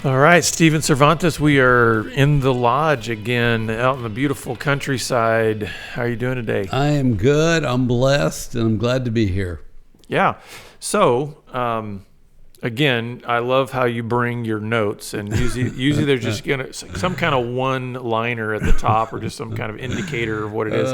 All right, Steven Cervantes, we are in the lodge again, out in the beautiful countryside. How are you doing today? I am good. I'm blessed, and I'm glad to be here. Yeah. So, again, I love how you bring your notes, and usually there's just some kind of one-liner at the top or just some kind of indicator of what it is.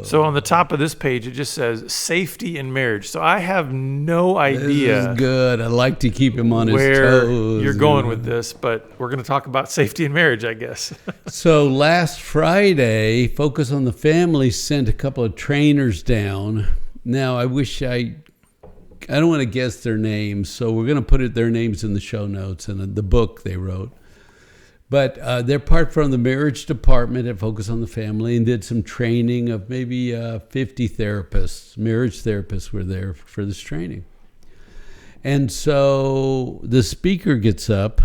So on the top of this page, it just says safety in marriage. So I have no idea. This is good. I like to keep him on his where toes. you're going with this, but we're going to talk about safety in marriage, I guess. So last Friday, Focus on the Family sent a couple of trainers down. Now, I don't want to guess their names, so we're going to put their names in the show notes and the book they wrote. But they're part from the marriage department at Focus on the Family and did some training of maybe 50 therapists. Marriage therapists were there for this training. And so the speaker gets up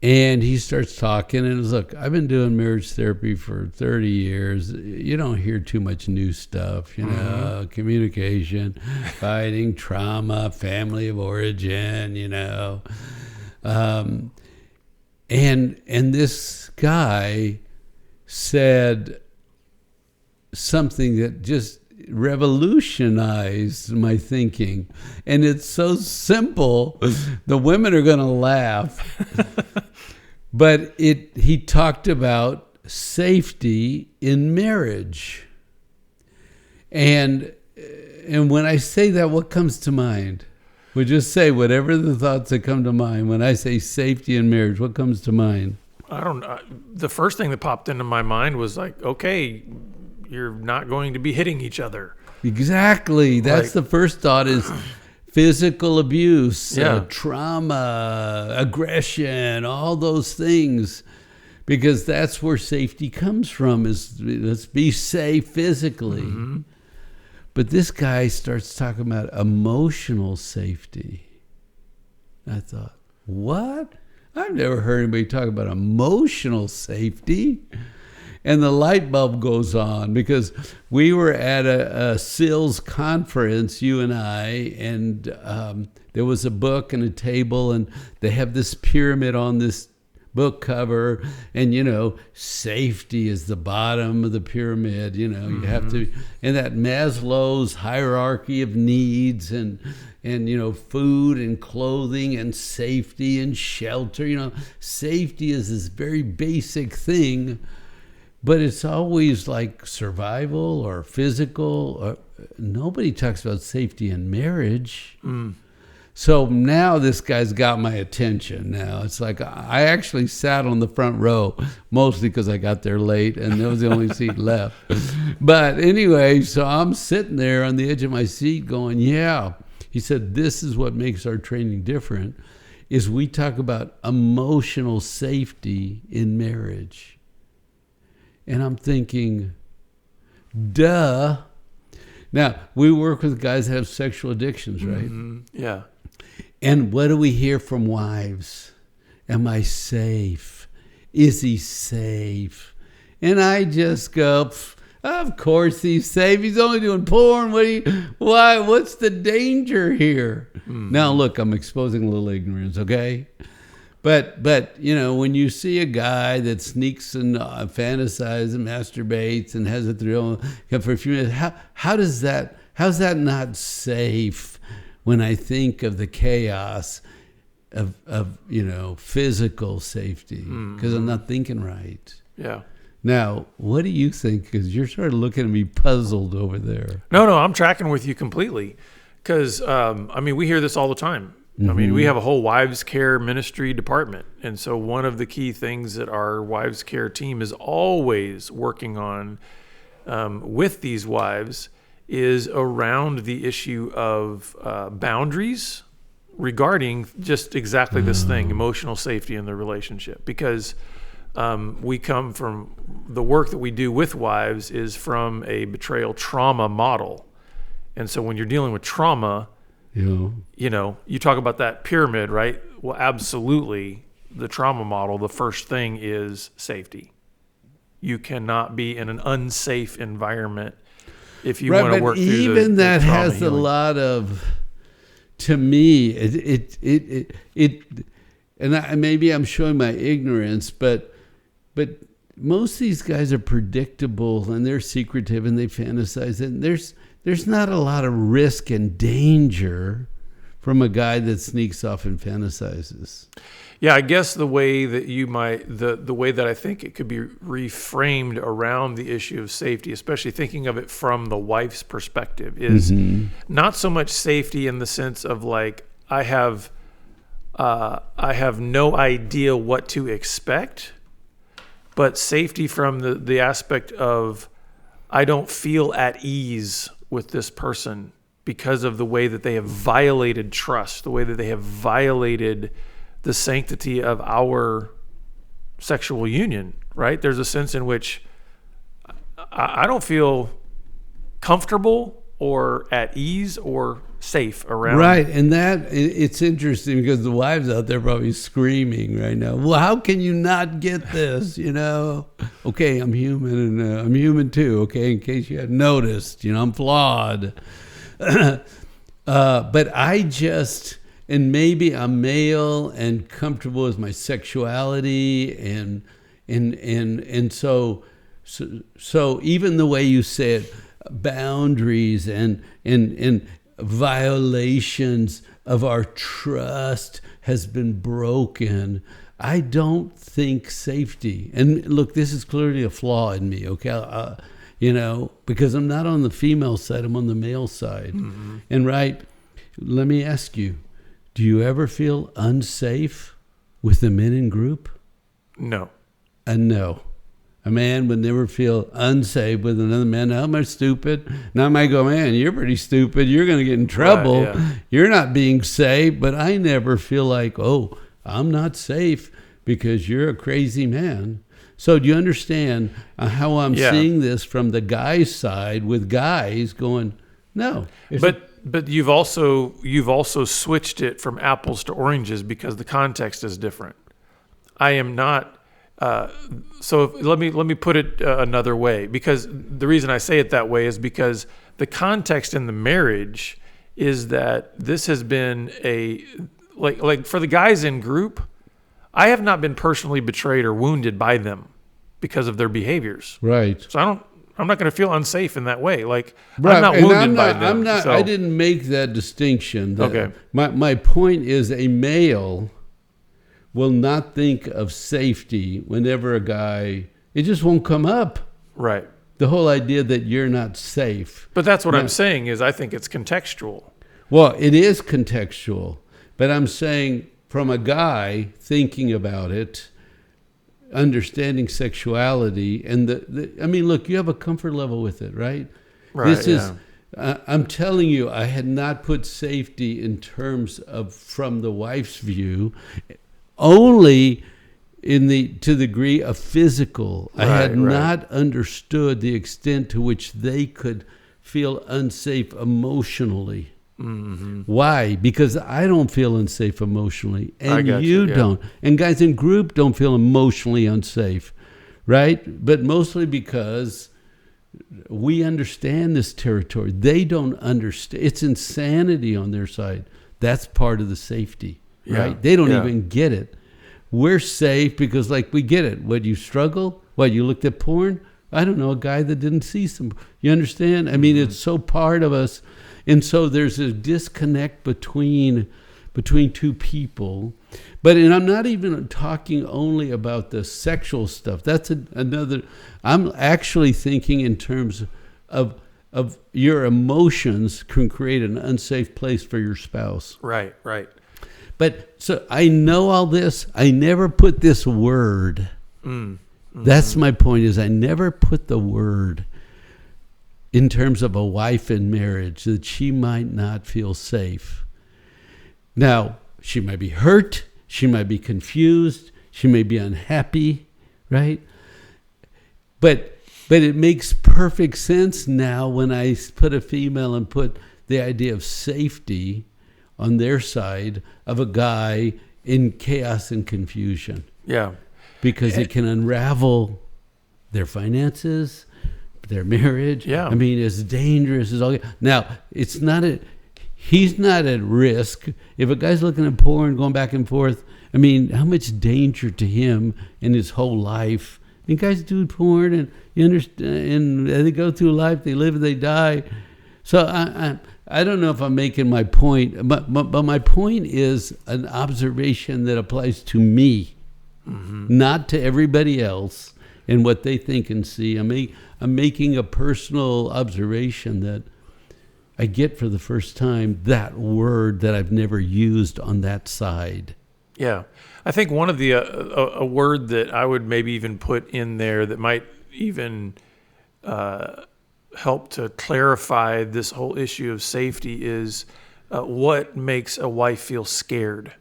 and he starts talking and says, look, I've been doing marriage therapy for 30 years. You don't hear too much new stuff, communication, fighting, trauma, family of origin, And this guy said something that just revolutionized my thinking. And it's so simple, the women are going to laugh. But he talked about safety in marriage. And when I say that, what comes to mind? We just say whatever the thoughts that come to mind. When I say safety in marriage, what comes to mind? I don't know. The first thing that popped into my mind was like, okay, you're not going to be hitting each other. Exactly. That's the first thought is physical abuse, trauma, aggression, all those things. Because that's where safety comes from, is let's be safe physically. Mm-hmm. But this guy starts talking about emotional safety. I thought, what? I've never heard anybody talk about emotional safety. And the light bulb goes on because we were at a SILS conference, you and I, and there was a book and a table, and they have this pyramid on this book cover, and safety is the bottom of the pyramid. You have to, and that Maslow's hierarchy of needs, and food and clothing and safety and shelter. Safety is this very basic thing, but it's always like survival or physical. Nobody talks about safety in marriage. So now this guy's got my attention. Now it's like I actually sat on the front row, mostly because I got there late and there was the only seat left. But anyway, so I'm sitting there on the edge of my seat going, yeah. He said, this is what makes our training different, is we talk about emotional safety in marriage. And I'm thinking, duh. Now, we work with guys that have sexual addictions, right? Mm-hmm. Yeah. And what do we hear from wives? Am I safe? Is he safe? And I just go, of course he's safe. He's only doing porn. Why? What's the danger here? Now, look, I'm exposing a little ignorance, okay? But when you see a guy that sneaks and fantasizes and masturbates and has a thrill for a few minutes, how's that not safe? When I think of the chaos of physical safety, because I'm not thinking right. Yeah. Now, what do you think? Because you're sort of looking at me puzzled over there. No, I'm tracking with you completely. Because, we hear this all the time. Mm-hmm. We have a whole wives care ministry department. And so one of the key things that our wives care team is always working on with these wives is around the issue of boundaries regarding just exactly this thing, emotional safety in the relationship. Because we come from the work that we do with wives is from a betrayal trauma model. And so when you're dealing with trauma, you talk about that pyramid, right? Well, absolutely. The trauma model, the first thing is safety. You cannot be in an unsafe environment if you want to work through even the that trauma has healing. a lot of, to me, maybe I'm showing my ignorance, but most of these guys are predictable and they're secretive and they fantasize, and there's not a lot of risk and danger from a guy that sneaks off and fantasizes. Yeah, I guess the way that the way that I think it could be reframed around the issue of safety, especially thinking of it from the wife's perspective, is not so much safety in the sense of like I have no idea what to expect, but safety from the aspect of I don't feel at ease with this person because of the way that they have violated trust, the way that they have violated the sanctity of our sexual union, right? There's a sense in which I don't feel comfortable or at ease or safe around. Right, and it's interesting because the wives out there probably screaming right now, well, how can you not get this, Okay, I'm human, and I'm human too, okay, in case you hadn't noticed, I'm flawed. But I just, and maybe I'm male and comfortable with my sexuality, and so even the way you say it, boundaries and violations of our trust has been broken. I don't think safety, and look, this is clearly a flaw in me, okay? Because I'm not on the female side, I'm on the male side. Mm-hmm. And let me ask you, do you ever feel unsafe with the men in group? No. No. A man would never feel unsafe with another man. Now, am I stupid? Now I might go, man, you're pretty stupid. You're going to get in trouble. Right, yeah. You're not being safe. But I never feel like, oh, I'm not safe because you're a crazy man. So do you understand how I'm seeing this from the guy's side with guys going, no. But you've also switched it from apples to oranges because the context is different. I am not. So let me put it another way, because the reason I say it that way is because the context in the marriage is that this has been like for the guys in group, I have not been personally betrayed or wounded by them because of their behaviors. Right. So I'm not going to feel unsafe in that way. Like right. I'm not wounded by them. I didn't make that distinction. Okay. My point is a male will not think of safety whenever a guy, it just won't come up. Right. The whole idea that you're not safe. But that's what I'm saying is I think it's contextual. Well, it is contextual. But I'm saying from a guy thinking about it, understanding sexuality, and look, you have a comfort level with it, right? Right, This is, I'm telling you, I had not put safety in terms of from the wife's view, only to the degree of physical. I had not understood the extent to which they could feel unsafe emotionally. Mm-hmm. Why? Because I don't feel unsafe emotionally, and you don't. And guys in group don't feel emotionally unsafe, right? But mostly because we understand this territory. They don't understand. It's insanity on their side. That's part of the safety. Right? They don't even get it. We're safe because, we get it. What, you struggle? What, you looked at porn? I don't know, a guy that didn't see some. You understand? I mean, it's so part of us. And so there's a disconnect between two people. And I'm not even talking only about the sexual stuff. That's another. I'm actually thinking in terms of your emotions can create an unsafe place for your spouse. Right. But so I know all this. I never put this word. Mm-hmm. That's my point, is I never put the word in terms of a wife in marriage that she might not feel safe. Now, she might be hurt. She might be confused. She may be unhappy, right? But it makes perfect sense now when I put a female and put the idea of safety on their side of a guy in chaos and confusion. Yeah. Because it can unravel their finances, their marriage. Yeah. I mean, it's dangerous as all. Now, it's not he's not at risk. If a guy's looking at porn, going back and forth, I mean, how much danger to him in his whole life? And guys do porn, and you understand, and they go through life, they live and they die. So I don't know if I'm making my point, but my point is an observation that applies to me, not to everybody else and what they think and see. I'm making a personal observation that I get for the first time that word that I've never used on that side. Yeah. I think one of the, a word that I would maybe even put in there that might even help to clarify this whole issue of safety is what makes a wife feel scared.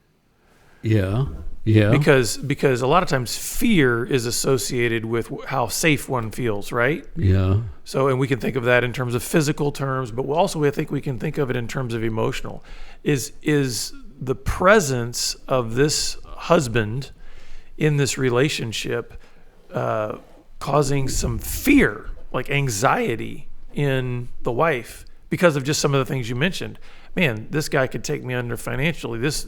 Yeah. Yeah. Because a lot of times fear is associated with how safe one feels, right? Yeah. So, and we can think of that in terms of physical terms, but also I think we can think of it in terms of emotional. Is the presence of this husband in this relationship causing some fear, like anxiety in the wife because of just some of the things you mentioned? Man, this guy could take me under financially. There's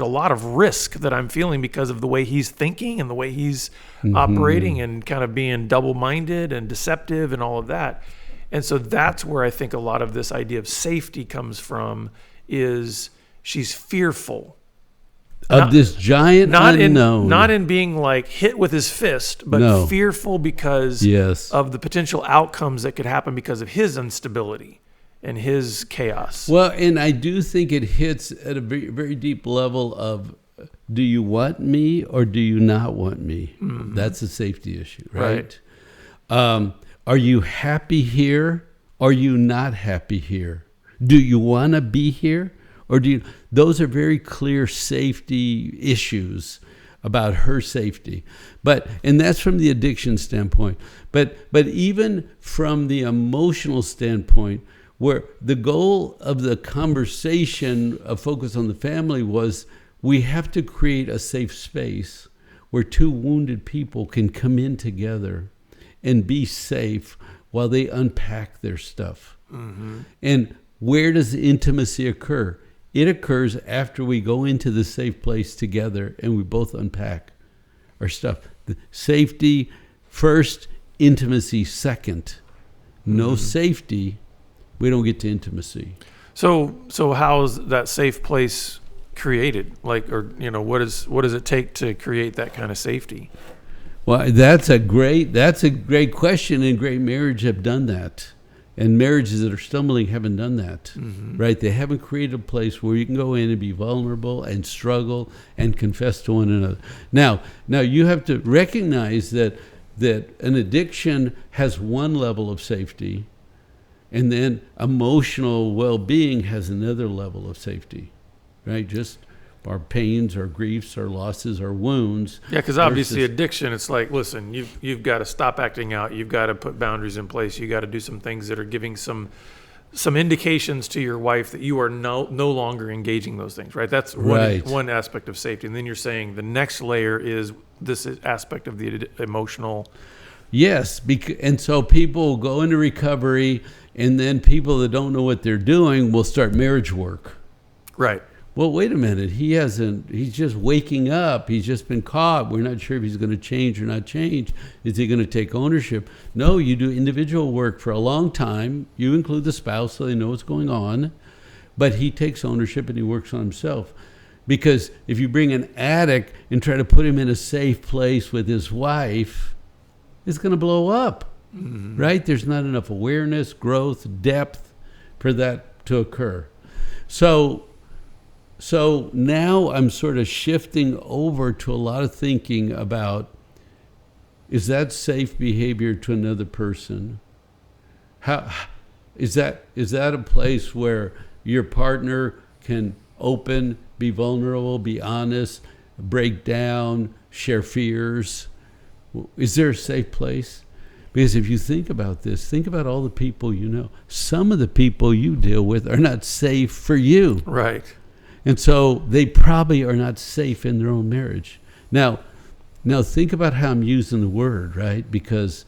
a lot of risk that I'm feeling because of the way he's thinking and the way he's operating and kind of being double-minded and deceptive and all of that. And so that's where I think a lot of this idea of safety comes from, is she's fearful of this giant unknown. Not in being like hit with his fist, but fearful because of the potential outcomes that could happen because of his instability and his chaos. Well, and I do think it hits at a very, very deep level of, do you want me or do you not want me? Mm-hmm. That's a safety issue, right? Are you happy here? Or are you not happy here? Do you want to be here? Or do you? Those are very clear safety issues about her safety. And that's from the addiction standpoint. But even from the emotional standpoint, where the goal of the conversation of Focus on the Family was, we have to create a safe space where two wounded people can come in together and be safe while they unpack their stuff. Mm-hmm. And where does intimacy occur? It occurs after we go into the safe place together and we both unpack our stuff. The safety first, intimacy second. No safety, we don't get to intimacy. So how's that safe place created? Like, or what does it take to create that kind of safety? Well, that's a great question, and great marriage have done that. And marriages that are stumbling haven't done that, right? They haven't created a place where you can go in and be vulnerable and struggle and confess to one another. Now you have to recognize that an addiction has one level of safety, and then emotional well-being has another level of safety, right? Just our pains, our griefs, our losses, our wounds. Yeah, because obviously addiction, it's like, listen, you've got to stop acting out. You've got to put boundaries in place. You got to do some things that are giving some indications to your wife that you are no longer engaging those things, right? That's one aspect of safety. And then you're saying the next layer is this aspect of the emotional. Yes, and so people go into recovery, and then people that don't know what they're doing will start marriage work. Right. Well, wait a minute. He's just waking up. He's just been caught. We're not sure if he's going to change or not change. Is he going to take ownership? No, you do individual work for a long time. You include the spouse so they know what's going on. But he takes ownership and he works on himself. Because if you bring an addict and try to put him in a safe place with his wife, it's going to blow up, right? There's not enough awareness, growth, depth for that to occur. So now I'm sort of shifting over to a lot of thinking about, is that safe behavior to another person? How is that a place where your partner can open, be vulnerable, be honest, break down, share fears? Is there a safe place? Because if you think about this, think about all the people you know. Some of the people you deal with are not safe for you. Right. And so they probably are not safe in their own marriage. Now think about how I'm using the word, right? Because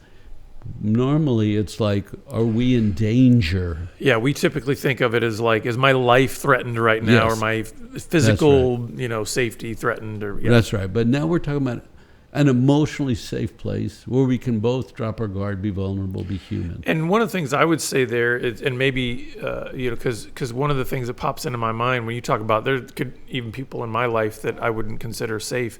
normally it's like, are we in danger? Yeah, we typically think of it as like, is my life threatened right now, Yes. or my physical, safety threatened? Or That's right. But now we're talking about an emotionally safe place where we can both drop our guard, be vulnerable, be human. And one of the things I would say there is, and maybe because one of the things that pops into my mind when you talk about, there could even people in my life that I wouldn't consider safe.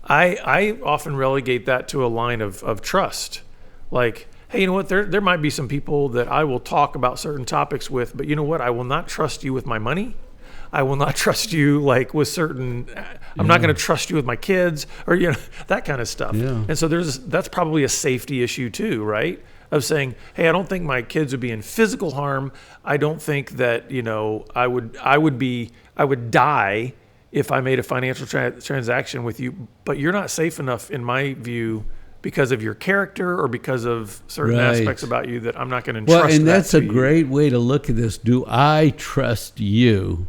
I often relegate that to a line of trust. Like, hey, you know what? There might be some people that I will talk about certain topics with, but you know what? I will not trust you with my money. I will not trust you like with certain. I'm not going to trust you with my kids, or that kind of stuff. Yeah. And so that's probably a safety issue too, right? Of saying, hey, I don't think my kids would be in physical harm. I don't think that I would die if I made a financial transaction with you, but you're not safe enough in my view because of your character or because of certain aspects about you that I'm not going to entrust. Well, and that's a you. great way to look at this. Do I trust you?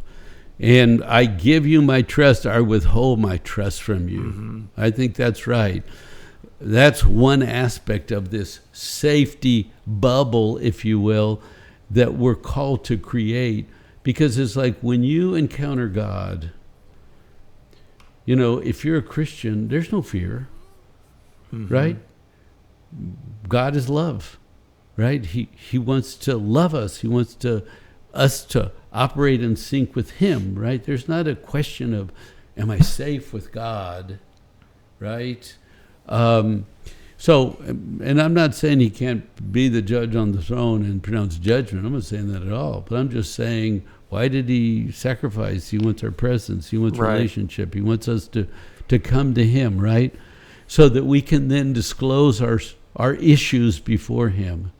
And I give you my trust, or withhold my trust from you. Mm-hmm. I think that's right. That's one aspect of this safety bubble, if you will, that we're called to create. Because it's like when you encounter God, if you're a Christian, there's no fear, right? God is love, right? He wants to love us. He wants us to operate in sync with him, right? There's not a question of, am I safe with God, right? So, and I'm not saying he can't be the judge on the throne and pronounce judgment. I'm not saying that at all. But I'm just saying, why did he sacrifice? He wants our presence. He wants relationship. He wants us to come to him, right? So that we can then disclose our issues before him.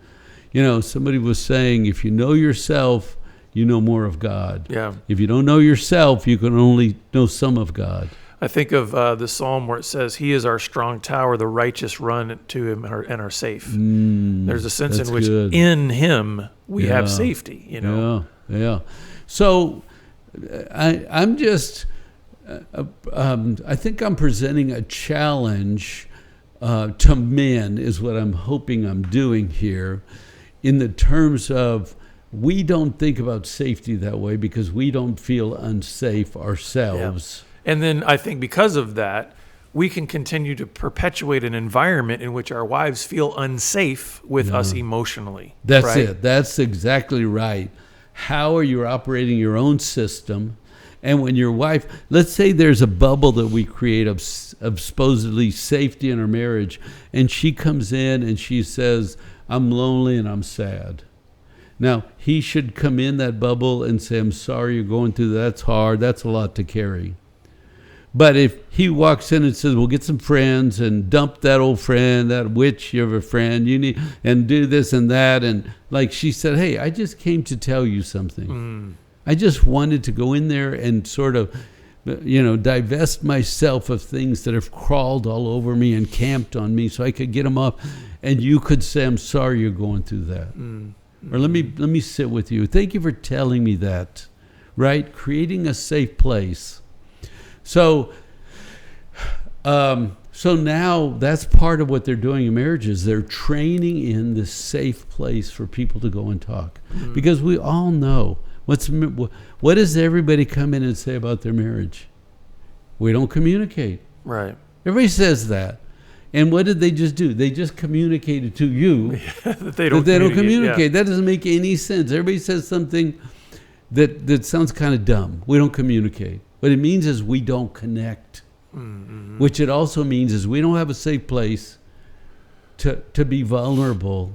Somebody was saying, if you know yourself, you know more of God. Yeah. If you don't know yourself, you can only know some of God. I think of the psalm where it says, he is our strong tower, the righteous run to him and are safe. There's a sense in which in him we have safety, Yeah. So I'm just, I think I'm presenting a challenge to men is what I'm hoping I'm doing here, in the terms of, we don't think about safety that way because we don't feel unsafe ourselves. Yeah. And then I think because of that, we can continue to perpetuate an environment in which our wives feel unsafe with us emotionally. That's it. That's exactly right. How are you operating your own system? And when your wife, let's say there's a bubble that we create of supposedly safety in our marriage, and she comes in and she says, I'm lonely and I'm sad. Now, he should come in that bubble and say, I'm sorry you're going through that. That's hard. That's a lot to carry. But if he walks in and says, well, get some friends and dump that old friend, that witch of a friend, and do this and that. And like she said, hey, I just came to tell you something. I just wanted to go in there and sort of, divest myself of things that have crawled all over me and camped on me so I could get them off. And you could say, I'm sorry you're going through that. Or let me sit with you. Thank you for telling me that, right? Creating a safe place. So now that's part of what they're doing in marriages. They're training in this safe place for people to go and talk. Because we all know, what does everybody come in and say about their marriage? We don't communicate. Right. Everybody says that. And what did they just do? They just communicated to you that they don't communicate. Yeah. That doesn't make any sense. Everybody says something that sounds kind of dumb. We don't communicate. What it means is we don't connect. Which it also means is we don't have a safe place to be vulnerable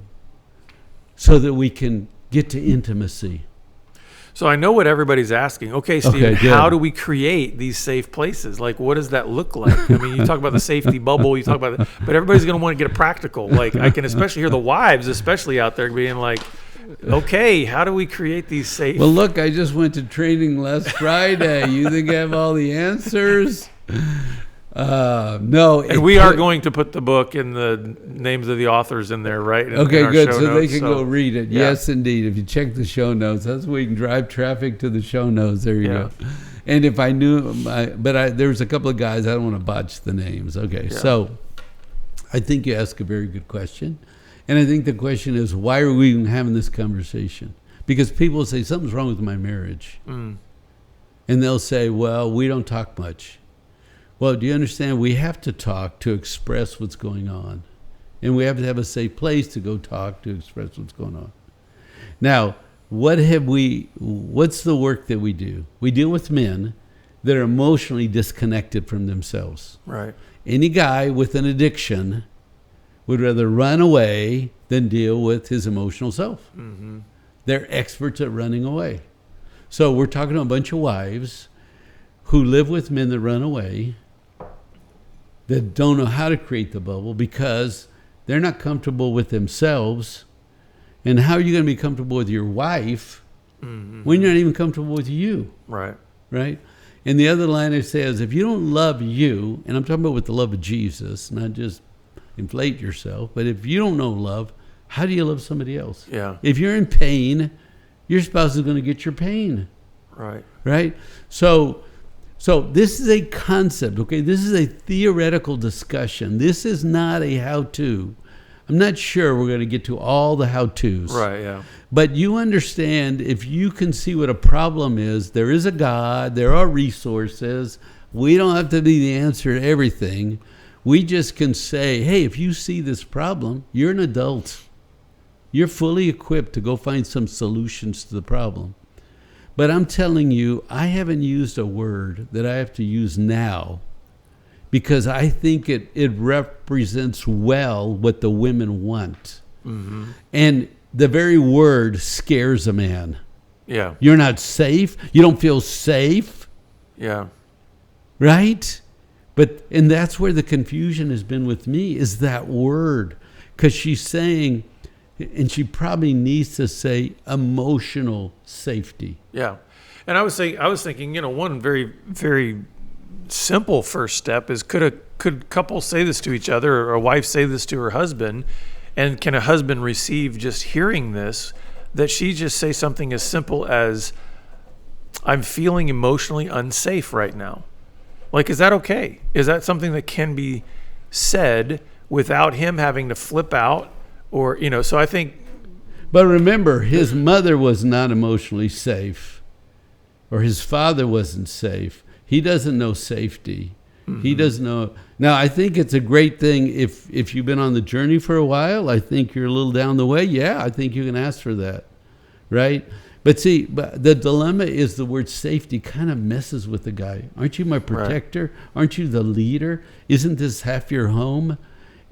so that we can get to intimacy. So I know what everybody's asking. Okay, Stephen, how do we create these safe places? Like, what does that look like? I mean, you talk about the safety bubble, you talk about that, but everybody's going to want to get it practical. Like, I can especially hear the wives, especially out there, being like, okay, how do we create these safe? Well, look, I just went to training last Friday. You think I have all the answers? No. And we are going to put the book and the names of the authors in there, right? Okay, good. So they can go read it. Yeah. Yes, indeed. If you check the show notes, that's where you can drive traffic to the show notes. There you go. And if I knew, there was a couple of guys, I don't want to botch the names. Okay, so I think you ask a very good question. And I think the question is, why are we even having this conversation? Because people say, something's wrong with my marriage. And they'll say, well, we don't talk much. Well, do you understand? We have to talk to express what's going on. And we have to have a safe place to go talk to express what's going on. Now, what's the work that we do? We deal with men that are emotionally disconnected from themselves. Right. Any guy with an addiction would rather run away than deal with his emotional self. They're experts at running away. So we're talking to a bunch of wives who live with men that run away, that don't know how to create the bubble because they're not comfortable with themselves. And how are you going to be comfortable with your wife when you're not even comfortable with you? Right. Right? And the other line it says, if you don't love you, and I'm talking about with the love of Jesus, not just inflate yourself, but if you don't know love, how do you love somebody else? Yeah. If you're in pain, your spouse is going to get your pain. Right. Right? So this is a concept, okay? This is a theoretical discussion. This is not a how-to. I'm not sure we're going to get to all the how-tos. Right, yeah. But you understand, if you can see what a problem is, there is a God, there are resources. We don't have to be the answer to everything. We just can say, hey, if you see this problem, you're an adult. You're fully equipped to go find some solutions to the problem. But I'm telling you, I haven't used a word that I have to use now because I think it represents well what the women want. And the very word scares a man. Yeah. You're not safe. You don't feel safe. Yeah. Right? And that's where the confusion has been with me, is that word. Because she's saying, and she probably needs to say, emotional safety. Yeah. And I was thinking, one very, very simple first step is, could couples say this to each other, or a wife say this to her husband, and can a husband receive just hearing this, that she just say something as simple as, I'm feeling emotionally unsafe right now. Like, is that okay? Is that something that can be said without him having to flip out? Or, so I think. But remember, his mother was not emotionally safe, or his father wasn't safe. He doesn't know safety. He doesn't know. Now, I think it's a great thing if you've been on the journey for a while. I think you're a little down the way. Yeah, I think you can ask for that, right? But see, the dilemma is the word safety kind of messes with the guy. Aren't you my protector? Right. Aren't you the leader? Isn't this half your home?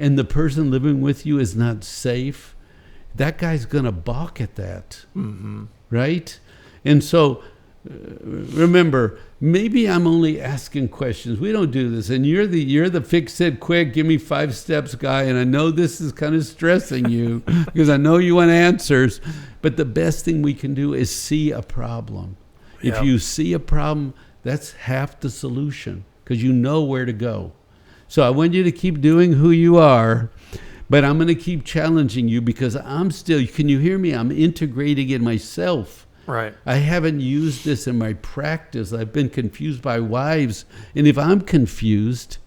And the person living with you is not safe. That guy's going to balk at that, right? And so, remember, maybe I'm only asking questions. We don't do this. And you're the fix it quick, give me 5 steps guy. And I know this is kind of stressing you because I know you want answers. But the best thing we can do is see a problem. Yeah. If you see a problem, that's half the solution because you know where to go. So I want you to keep doing who you are, but I'm going to keep challenging you because I'm still, can you hear me? I'm integrating it myself. Right. I haven't used this in my practice. I've been confused by wives. And if I'm confused,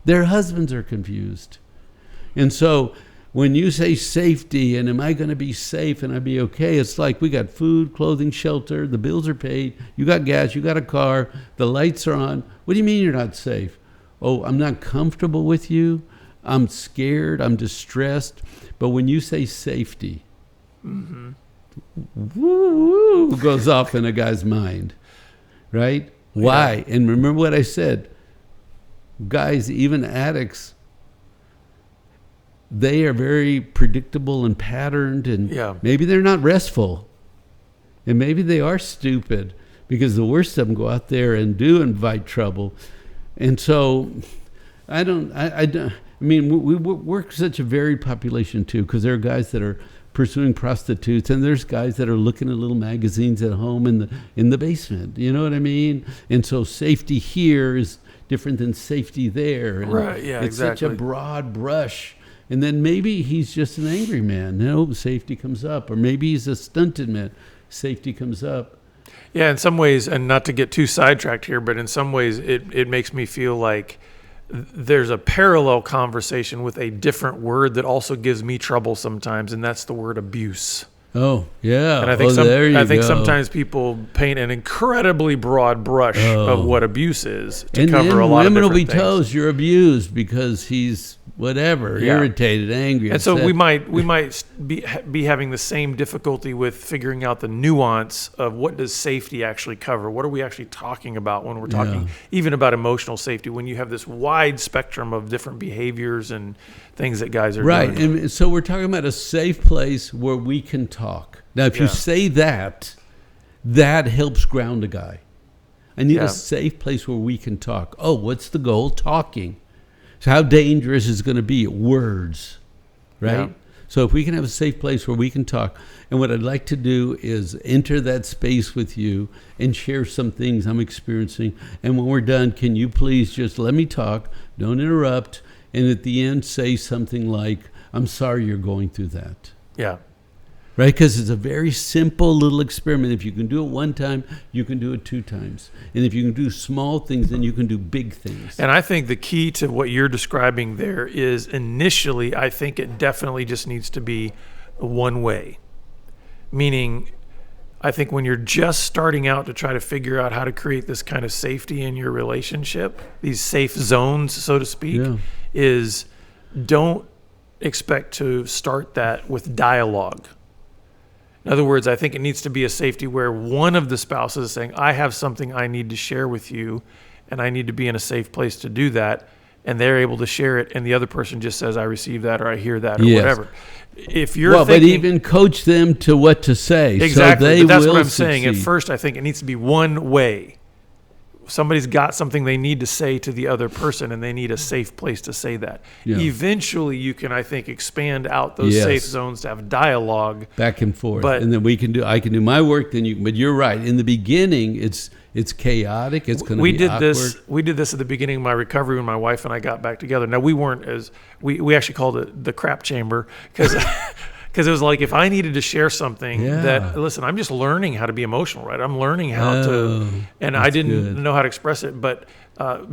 their husbands are confused. And so when you say safety and am I going to be safe and I'll be okay, it's like we got food, clothing, shelter, the bills are paid, you got gas, you got a car, the lights are on. What do you mean you're not safe? Oh, I'm not comfortable with you. I'm scared. I'm distressed. But when you say safety, woo goes off in a guy's mind, right? Why? And remember what I said. Guys, even addicts, they are very predictable and patterned, and maybe they're not restful. And maybe they are stupid because the worst of them go out there and do invite trouble. And so I mean, we work such a varied population too, because there are guys that are pursuing prostitutes, and there's guys that are looking at little magazines at home in the basement. You know what I mean? And so safety here is different than safety there. And right, yeah, it's exactly. such a broad brush. And then maybe he's just an angry man. No, safety comes up. Or maybe he's a stunted man. Safety comes up. Yeah, in some ways, and not to get too sidetracked here, but in some ways it makes me feel like there's a parallel conversation with a different word that also gives me trouble sometimes, and that's the word abuse. Oh, yeah. And I think there you I think go. sometimes people paint an incredibly broad brush of what abuse is to and cover a lot of different things. women will be told you're abused because he's whatever, irritated, angry. And upset. so we might be having the same difficulty with figuring out the nuance of what does safety actually cover? What are we actually talking about when we're talking even about emotional safety, when you have this wide spectrum of different behaviors and things that guys are doing? Right. And so we're talking about a safe place where we can talk. Now, if you say that helps ground a guy. I need a safe place where we can talk. Oh, what's the goal? Talking. So how dangerous is it going to be? Words, right? Yeah. So if we can have a safe place where we can talk, and what I'd like to do is enter that space with you and share some things I'm experiencing. And when we're done, can you please just let me talk, don't interrupt, and at the end say something like, I'm sorry you're going through that. Yeah. Right? Because it's a very simple little experiment. If you can do it one time, you can do it 2 times. And if you can do small things, then you can do big things. And I think the key to what you're describing there is initially, I think it definitely just needs to be one way. Meaning, I think when you're just starting out to try to figure out how to create this kind of safety in your relationship, these safe zones, so to speak, is don't expect to start that with dialogue. In other words, I think it needs to be a safety where one of the spouses is saying, I have something I need to share with you, and I need to be in a safe place to do that, and they're able to share it, and the other person just says, I receive that, or I hear that, or whatever. If you're but even coach them to what to say. Exactly, so but that's what I'm succeed. saying. At first, I think it needs to be one way. Somebody's got something they need to say to the other person, and they need a safe place to say that. Yeah. Eventually, you can, I think, expand out those safe zones to have dialogue back and forth, and then I can do my work. Then you, but you're right. In the beginning, it's chaotic. It's going to be awkward. We did this at the beginning of my recovery when my wife and I got back together. Now we weren't we actually called it the crap chamber because. Because it was like, if I needed to share something that, listen, I'm just learning how to be emotional, right? I'm learning how to, and I didn't know how to express it. But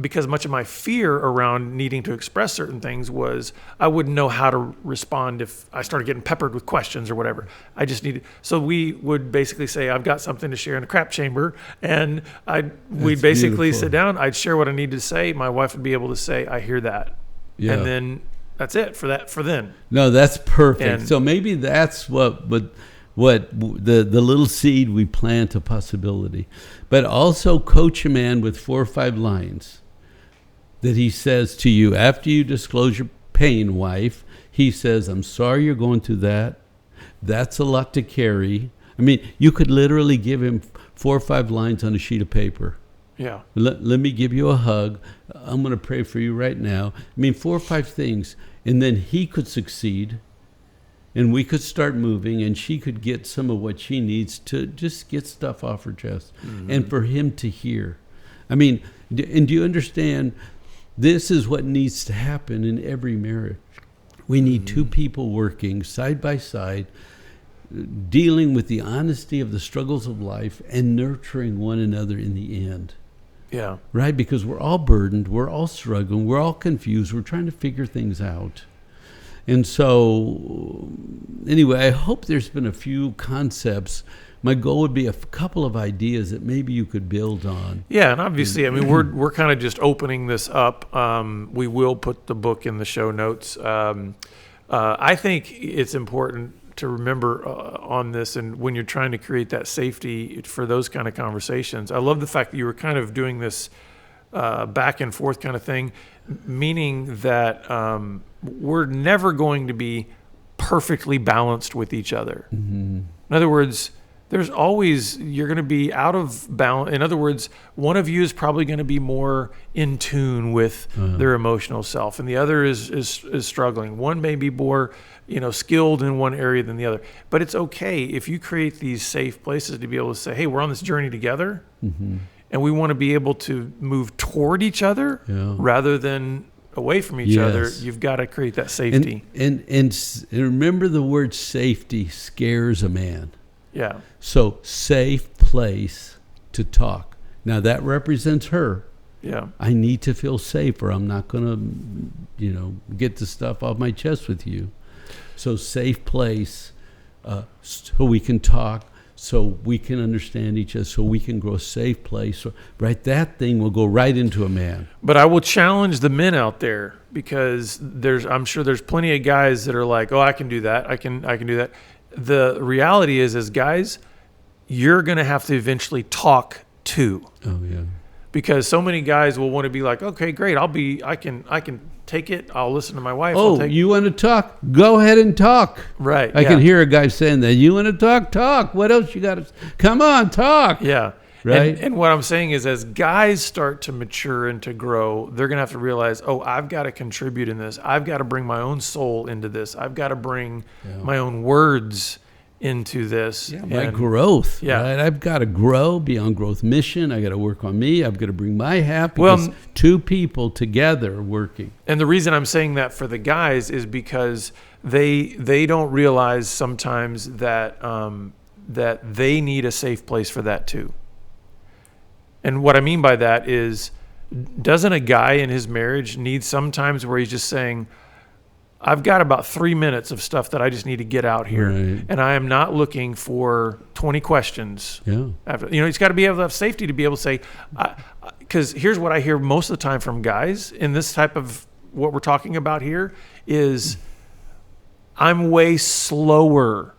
because much of my fear around needing to express certain things was I wouldn't know how to respond if I started getting peppered with questions or whatever. I just needed, so we would basically say, I've got something to share in the crap chamber. And we'd basically sit down, I'd share what I needed to say. My wife would be able to say, I hear that. Yeah. And then that's it for then. No, that's perfect. And so maybe that's what the little seed we plant a possibility. But also coach a man with 4 or 5 lines that he says to you after you disclose your pain, wife. He says, I'm sorry you're going through that. That's a lot to carry. I mean, you could literally give him 4 or 5 lines on a sheet of paper. Yeah. Let me give you a hug. I'm going to pray for you right now. I mean, 4 or 5 things. And then he could succeed, and we could start moving, and she could get some of what she needs to just get stuff off her chest, and for him to hear. I mean, and do you understand? This is what needs to happen in every marriage. We need 2 people working side by side, dealing with the honesty of the struggles of life and nurturing one another in the end. Yeah. Right? Because we're all burdened. We're all struggling. We're all confused. We're trying to figure things out. And so, anyway, I hope there's been a few concepts. My goal would be a couple of ideas that maybe you could build on. Yeah, and obviously, I mean, we're kind of just opening this up. We will put the book in the show notes. I think it's important to remember on this, and when you're trying to create that safety for those kind of conversations. I love the fact that you were kind of doing this back and forth kind of thing, meaning that we're never going to be perfectly balanced with each other. In other words, there's always, you're going to be out of balance. In other words, one of you is probably going to be more in tune with their emotional self, and the other is struggling. One may be more, skilled in one area than the other. But it's okay if you create these safe places to be able to say, hey, we're on this journey together, and we want to be able to move toward each other rather than away from each other. You've got to create that safety. And remember, the word safety scares a man. Yeah. So safe place to talk. Now that represents her. Yeah. I need to feel safe, or I'm not going to, get the stuff off my chest with you. So safe place, so we can talk, so we can understand each other, so we can grow. Safe place, right? That thing will go right into a man. But I will challenge the men out there, because I'm sure there's plenty of guys that are like, oh, I can do that. I can do that. The reality is, as guys, you're going to have to eventually talk too. Oh yeah. Because so many guys will want to be like, okay, great, I can take it. I'll listen to my wife. Oh, you want to talk? Go ahead and talk. Right. I can hear a guy saying that. You want to talk? Talk. What else you got to? Come on, talk. Yeah. Right. And what I'm saying is, as guys start to mature and to grow, they're going to have to realize, oh, I've got to contribute in this. I've got to bring my own soul into this. I've got to bring my own words into this. Yeah, my growth. Yeah. Right? I've got to grow, be on growth mission. I got to work on me. I've got to bring my happiness. Well, two people together working. And the reason I'm saying that for the guys is because they don't realize sometimes that that they need a safe place for that too. And what I mean by that is, doesn't a guy in his marriage need sometimes where he's just saying, I've got about 3 minutes of stuff that I just need to get out here. Right. And I am not looking for 20 questions. Yeah. After, he's got to be able to have safety to be able to say, because here's what I hear most of the time from guys in this type of what we're talking about here is, I'm way slower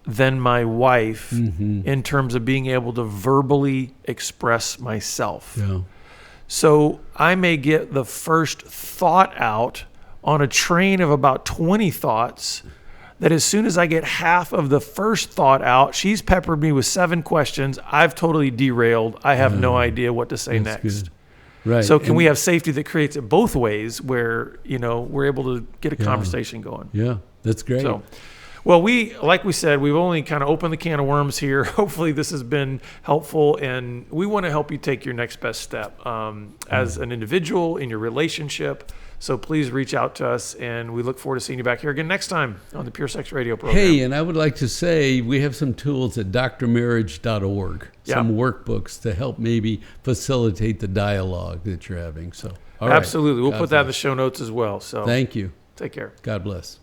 than my wife in terms of being able to verbally express myself. Yeah. So I may get the first thought out on a train of about 20 thoughts, that as soon as I get half of the first thought out, she's peppered me with 7 questions. I've totally derailed. I have no idea what to say next. Good. Right. So can we have safety that creates it both ways, where, we're able to get a conversation going? Yeah, that's great. So, well, like we said, we've only kind of opened the can of worms here. Hopefully this has been helpful, and we want to help you take your next best step as an individual in your relationship. So please reach out to us, and we look forward to seeing you back here again next time on the Pure Sex Radio program. Hey, and I would like to say we have some tools at drmarriage.org, some workbooks to help maybe facilitate the dialogue that you're having. So, all right. Absolutely. We'll put that in the show notes as well. So thank you. Take care. God bless.